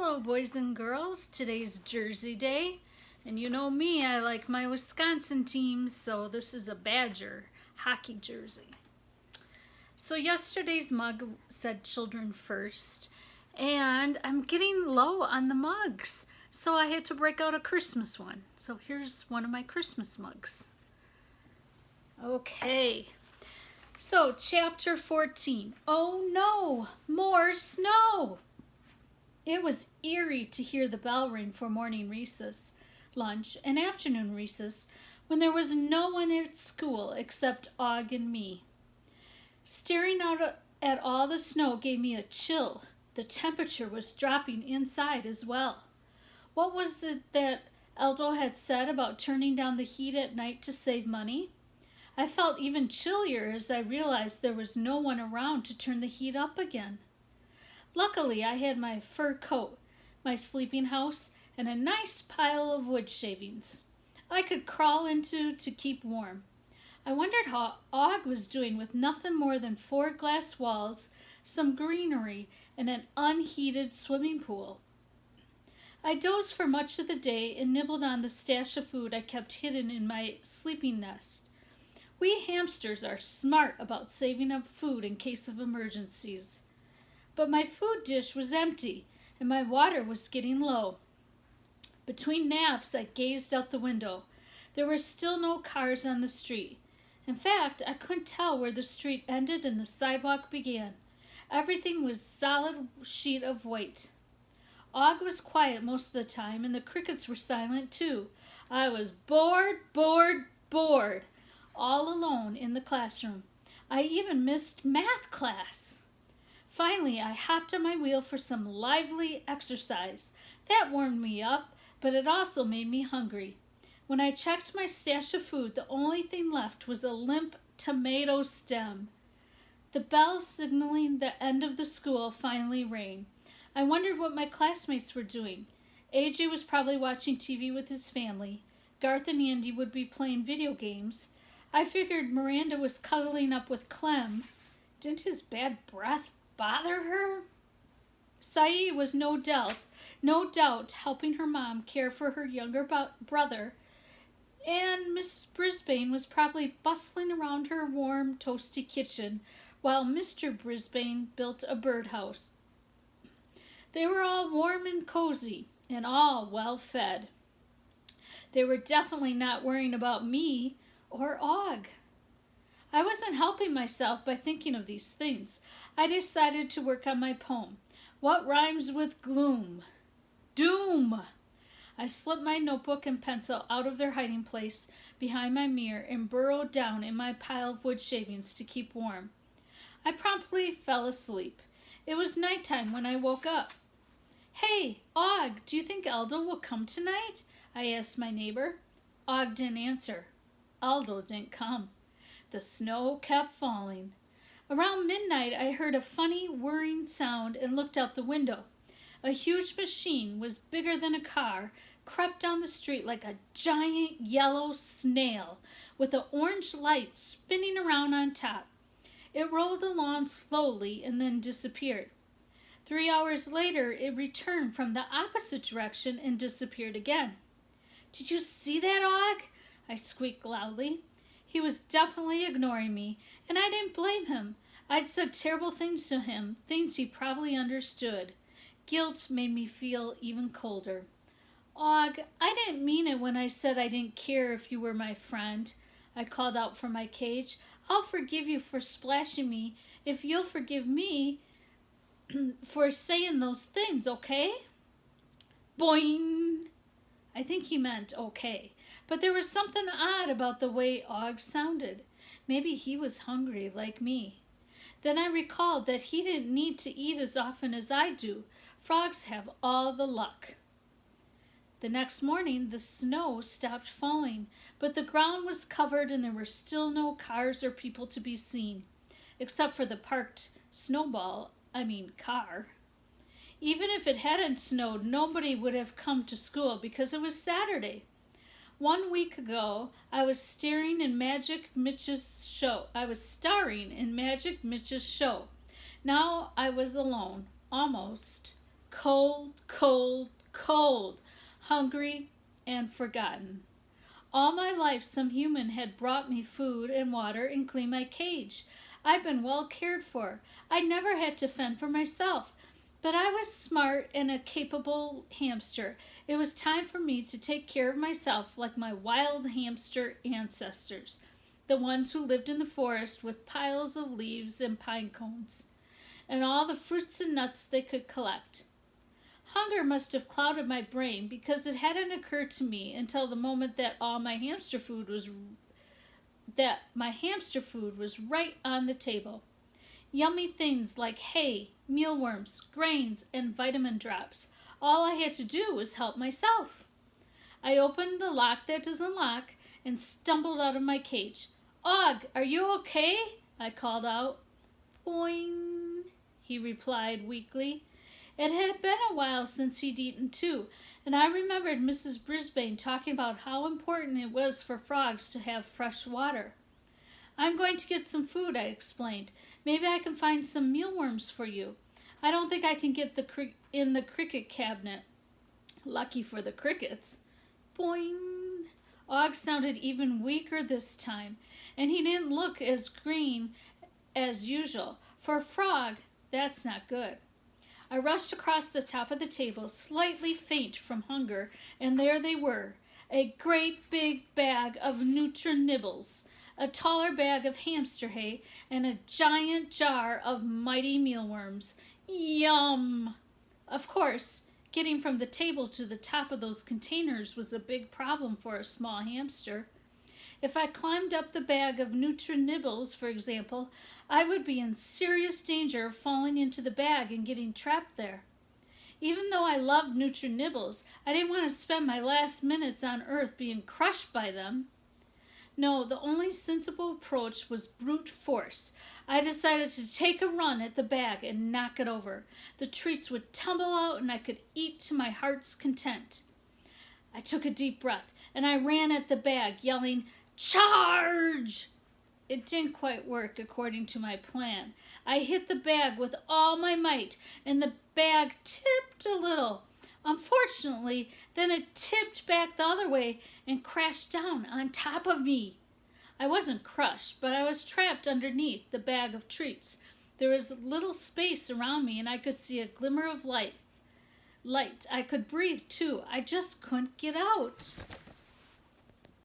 Hello, boys and girls. Today's Jersey Day, and you know me, I like my Wisconsin team, so this is a Badger hockey jersey. So yesterday's mug said children first, and I'm getting low on the mugs, so I had to break out a Christmas one. So here's one of my Christmas mugs. Okay, so chapter 14. Oh no, more snow! It was eerie to hear the bell ring for morning recess, lunch, and afternoon recess when there was no one at school except Og and me. Staring out at all the snow gave me a chill. The temperature was dropping inside as well. What was it that Aldo had said about turning down the heat at night to save money? I felt even chillier as I realized there was no one around to turn the heat up again. Luckily, I had my fur coat, my sleeping house, and a nice pile of wood shavings I could crawl into to keep warm. I wondered how Og was doing with nothing more than 4 glass walls, some greenery, and an unheated swimming pool. I dozed for much of the day and nibbled on the stash of food I kept hidden in my sleeping nest. We hamsters are smart about saving up food in case of emergencies. But my food dish was empty, and my water was getting low. Between naps, I gazed out the window. There were still no cars on the street. In fact, I couldn't tell where the street ended and the sidewalk began. Everything was a solid sheet of white. Og was quiet most of the time, and the crickets were silent too. I was bored, all alone in the classroom. I even missed math class. Finally, I hopped on my wheel for some lively exercise. That warmed me up, but it also made me hungry. When I checked my stash of food, the only thing left was a limp tomato stem. The bell signaling the end of the school finally rang. I wondered what my classmates were doing. AJ was probably watching TV with his family. Garth and Andy would be playing video games. I figured Miranda was cuddling up with Clem. Didn't his bad breath bother her? Saeed was no doubt helping her mom care for her younger brother, and Mrs. Brisbane was probably bustling around her warm, toasty kitchen while Mr. Brisbane built a birdhouse. They were all warm and cozy, and all well fed. They were definitely not worrying about me or Og. I wasn't helping myself by thinking of these things. I decided to work on my poem. What rhymes with gloom? Doom! I slipped my notebook and pencil out of their hiding place behind my mirror and burrowed down in my pile of wood shavings to keep warm. I promptly fell asleep. It was nighttime when I woke up. Hey, Og, do you think Aldo will come tonight? I asked my neighbor. Og didn't answer. Aldo didn't come. The snow kept falling. Around midnight, I heard a funny, whirring sound and looked out the window. A huge machine, was bigger than a car, crept down the street like a giant yellow snail, with an orange light spinning around on top. It rolled along slowly and then disappeared. 3 hours later, it returned from the opposite direction and disappeared again. Did you see that, Og? I squeaked loudly. He was definitely ignoring me, and I didn't blame him. I'd said terrible things to him, things he probably understood. Guilt made me feel even colder. Og, I didn't mean it when I said I didn't care if you were my friend. I called out from my cage. I'll forgive you for splashing me if you'll forgive me for saying those things, okay? Boing! I think he meant okay, but there was something odd about the way Og sounded. Maybe he was hungry like me. Then I recalled that he didn't need to eat as often as I do. Frogs have all the luck. The next morning, the snow stopped falling, but the ground was covered and there were still no cars or people to be seen, except for the parked car. Even if it hadn't snowed, nobody would have come to school because it was Saturday. 1 week ago, I was starring in Magic Mitch's show. Now I was alone, almost, cold, cold, cold, hungry and forgotten. All my life some human had brought me food and water and cleaned my cage. I've been well cared for. I never had to fend for myself. But I was smart and a capable hamster. It was time for me to take care of myself like my wild hamster ancestors, the ones who lived in the forest with piles of leaves and pine cones, and all the fruits and nuts they could collect. Hunger must have clouded my brain because it hadn't occurred to me until the moment that my hamster food was right on the table. Yummy things like hay, mealworms, grains, and vitamin drops. All I had to do was help myself. I opened the lock that doesn't lock and stumbled out of my cage. "Og, are you okay?" I called out. "Boing," he replied weakly. It had been a while since he'd eaten too, and I remembered Mrs. Brisbane talking about how important it was for frogs to have fresh water. "I'm going to get some food," I explained. "Maybe I can find some mealworms for you. I don't think I can get in the cricket cabinet." Lucky for the crickets. Boing! Og sounded even weaker this time, and he didn't look as green as usual. For a frog, that's not good. I rushed across the top of the table, slightly faint from hunger, and there they were, a great big bag of Nutri-Nibbles, a taller bag of hamster hay, and a giant jar of mighty mealworms. Yum! Of course, getting from the table to the top of those containers was a big problem for a small hamster. If I climbed up the bag of Nutri-Nibbles, for example, I would be in serious danger of falling into the bag and getting trapped there. Even though I loved Nutri-Nibbles, I didn't want to spend my last minutes on Earth being crushed by them. No, the only sensible approach was brute force. I decided to take a run at the bag and knock it over. The treats would tumble out and I could eat to my heart's content. I took a deep breath and I ran at the bag, yelling, "Charge!" It didn't quite work according to my plan. I hit the bag with all my might and the bag tipped a little. Unfortunately, then it tipped back the other way and crashed down on top of me. I wasn't crushed, but I was trapped underneath the bag of treats. There was little space around me and I could see a glimmer of light. I could breathe too. I just couldn't get out.